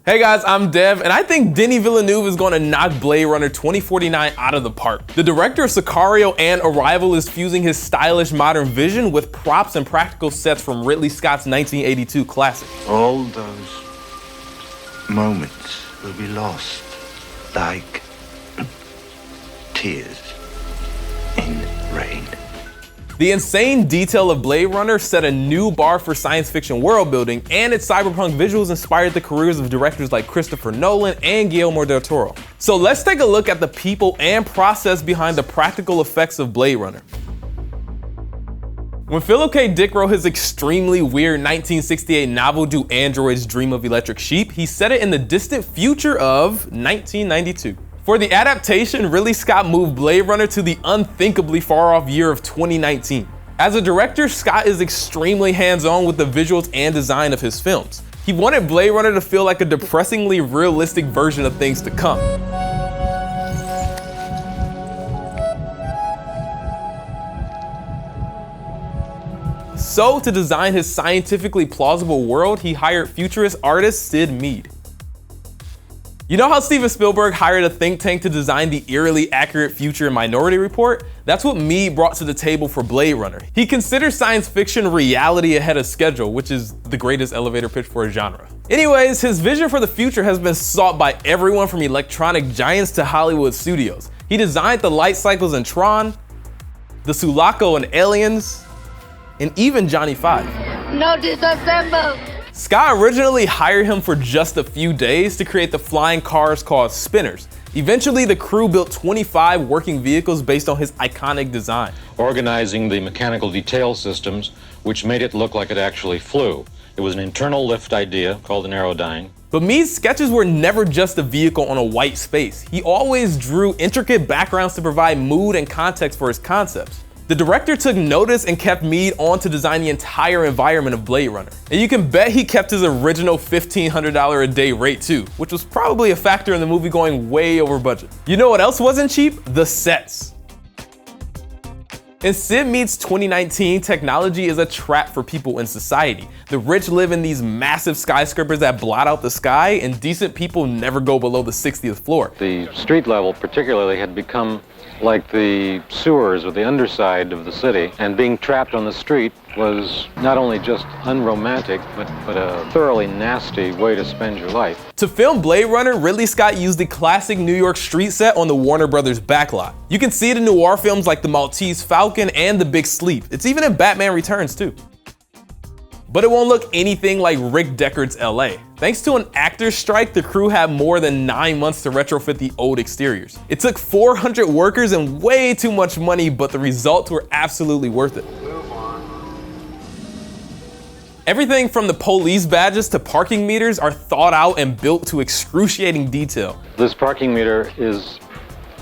Hey guys, I'm Dev, and I think Denis Villeneuve is going to knock Blade Runner 2049 out of the park. The director of Sicario and Arrival is fusing his stylish modern vision with props and practical sets from Ridley Scott's 1982 classic. All those moments will be lost like tears in rain. The insane detail of Blade Runner set a new bar for science fiction world building, and its cyberpunk visuals inspired the careers of directors like Christopher Nolan and Guillermo del Toro. So let's take a look at the people and process behind the practical effects of Blade Runner. When Philip K. Dick wrote his extremely weird 1968 novel Do Androids Dream of Electric Sheep, he set it in the distant future of 1992. For the adaptation, Ridley Scott moved Blade Runner to the unthinkably far-off year of 2019. As a director, Scott is extremely hands-on with the visuals and design of his films. He wanted Blade Runner to feel like a depressingly realistic version of things to come. So, to design his scientifically plausible world, he hired futurist artist Syd Mead. You know how Steven Spielberg hired a think tank to design the eerily accurate future in Minority Report? That's what Mead brought to the table for Blade Runner. He considers science fiction reality ahead of schedule, which is the greatest elevator pitch for a genre. Anyways, his vision for the future has been sought by everyone from electronic giants to Hollywood studios. He designed the light cycles in Tron, the Sulaco in Aliens, and even Johnny 5. No disassemble! Scott originally hired him for just a few days to create the flying cars called Spinners. Eventually, the crew built 25 working vehicles based on his iconic design. Organizing the mechanical detail systems, which made it look like it actually flew. It was an internal lift idea called an aerodyne. But Mead's sketches were never just a vehicle on a white space. He always drew intricate backgrounds to provide mood and context for his concepts. The director took notice and kept Mead on to design the entire environment of Blade Runner. And you can bet he kept his original $1,500 a day rate too, which was probably a factor in the movie going way over budget. You know what else wasn't cheap? The sets. In Syd Mead's 2019, technology is a trap for people in society. The rich live in these massive skyscrapers that blot out the sky, and decent people never go below the 60th floor. The street level particularly had become like the sewers or the underside of the city, and being trapped on the street was not only just unromantic, but a thoroughly nasty way to spend your life. To film Blade Runner, Ridley Scott used the classic New York street set on the Warner Brothers backlot. You can see it in noir films like The Maltese Falcon and The Big Sleep. It's even in Batman Returns too. But it won't look anything like Rick Deckard's LA. Thanks to an actor's strike, the crew had more than 9 months to retrofit the old exteriors. It took 400 workers and way too much money, but the results were absolutely worth it. Everything from the police badges to parking meters are thought out and built to excruciating detail. This parking meter is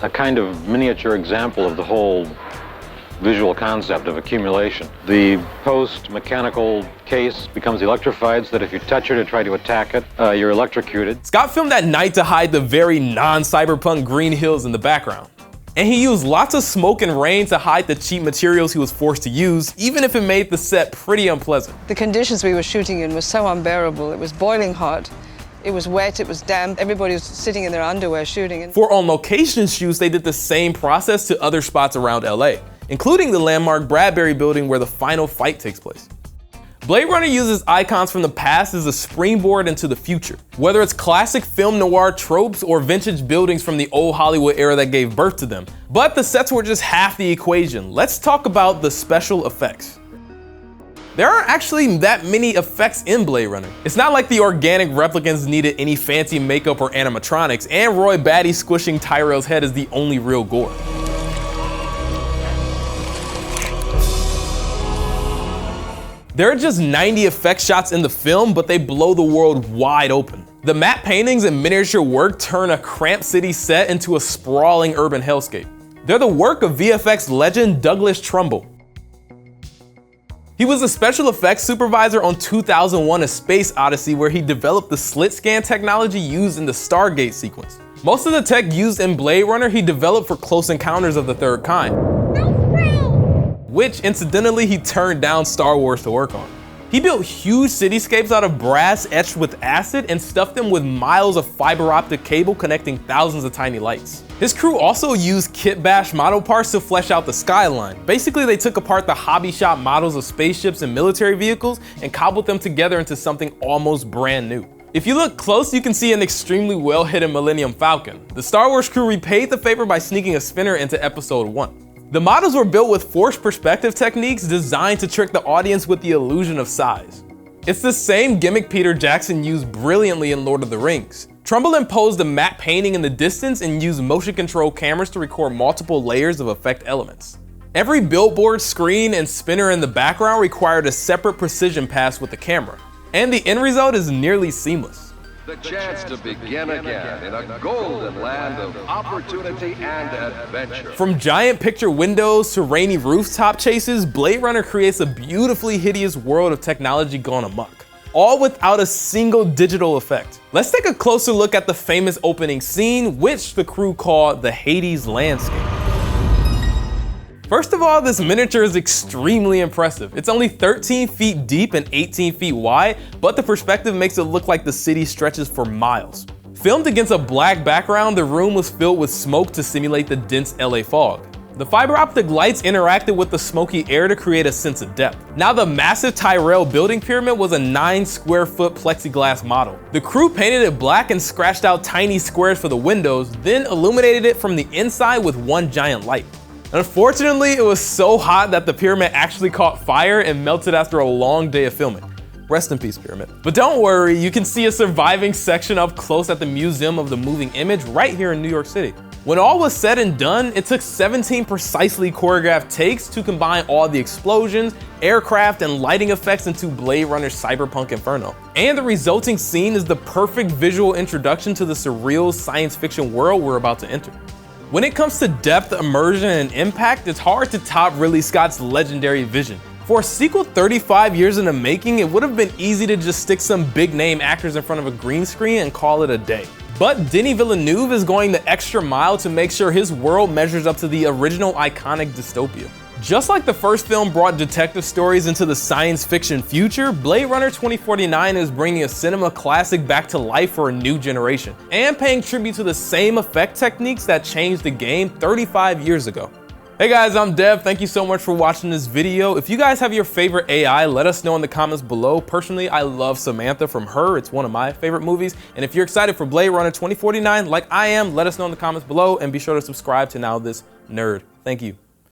a kind of miniature example of the whole visual concept of accumulation. The post-mechanical case becomes electrified so that if you touch it or try to attack it, you're electrocuted. Scott filmed at night to hide the very non-cyberpunk green hills in the background. And he used lots of smoke and rain to hide the cheap materials he was forced to use, even if it made the set pretty unpleasant. The conditions we were shooting in were so unbearable. It was boiling hot. It was wet, it was damp. Everybody was sitting in their underwear shooting. For on-location shoots, they did the same process to other spots around LA, including the landmark Bradbury building where the final fight takes place. Blade Runner uses icons from the past as a springboard into the future. Whether it's classic film noir tropes or vintage buildings from the old Hollywood era that gave birth to them. But the sets were just half the equation. Let's talk about the special effects. There aren't actually that many effects in Blade Runner. It's not like the organic replicants needed any fancy makeup or animatronics, and Roy Batty squishing Tyrell's head is the only real gore. There are just 90 effect shots in the film, but they blow the world wide open. The matte paintings and miniature work turn a cramped city set into a sprawling urban hellscape. They're the work of VFX legend Douglas Trumbull. He was a special effects supervisor on 2001: A Space Odyssey, where he developed the slit scan technology used in the Stargate sequence. Most of the tech used in Blade Runner he developed for Close Encounters of the Third Kind, which incidentally he turned down Star Wars to work on. He built huge cityscapes out of brass etched with acid and stuffed them with miles of fiber optic cable connecting thousands of tiny lights. His crew also used kit bash model parts to flesh out the skyline. Basically, they took apart the hobby shop models of spaceships and military vehicles and cobbled them together into something almost brand new. If you look close, you can see an extremely well-hidden Millennium Falcon. The Star Wars crew repaid the favor by sneaking a spinner into Episode 1. The models were built with forced perspective techniques designed to trick the audience with the illusion of size. It's the same gimmick Peter Jackson used brilliantly in Lord of the Rings. Trumbull imposed a matte painting in the distance and used motion control cameras to record multiple layers of effect elements. Every billboard, screen, and spinner in the background required a separate precision pass with the camera, and the end result is nearly seamless. The chance to begin again in a golden land of opportunity and adventure. From giant picture windows to rainy rooftop chases, Blade Runner creates a beautifully hideous world of technology gone amok, all without a single digital effect. Let's take a closer look at the famous opening scene, which the crew called the Hades landscape. First of all, this miniature is extremely impressive. It's only 13 feet deep and 18 feet wide, but the perspective makes it look like the city stretches for miles. Filmed against a black background, the room was filled with smoke to simulate the dense LA fog. The fiber optic lights interacted with the smoky air to create a sense of depth. Now, the massive Tyrell building pyramid was a 9 square foot plexiglass model. The crew painted it black and scratched out tiny squares for the windows, then illuminated it from the inside with one giant light. Unfortunately, it was so hot that the pyramid actually caught fire and melted after a long day of filming. Rest in peace, pyramid. But don't worry, you can see a surviving section up close at the Museum of the Moving Image right here in New York City. When all was said and done, it took 17 precisely choreographed takes to combine all the explosions, aircraft, and lighting effects into Blade Runner's cyberpunk inferno. And the resulting scene is the perfect visual introduction to the surreal science fiction world we're about to enter. When it comes to depth, immersion, and impact, it's hard to top Ridley Scott's legendary vision. For a sequel 35 years in the making, it would have been easy to just stick some big name actors in front of a green screen and call it a day. But Denis Villeneuve is going the extra mile to make sure his world measures up to the original iconic dystopia. Just like the first film brought detective stories into the science fiction future, Blade Runner 2049 is bringing a cinema classic back to life for a new generation, and paying tribute to the same effect techniques that changed the game 35 years ago. Hey guys, I'm Dev. Thank you so much for watching this video. If you guys have your favorite AI, let us know in the comments below. Personally, I love Samantha from Her. It's one of my favorite movies. And if you're excited for Blade Runner 2049 like I am, let us know in the comments below, and be sure to subscribe to Now This Nerd. Thank you.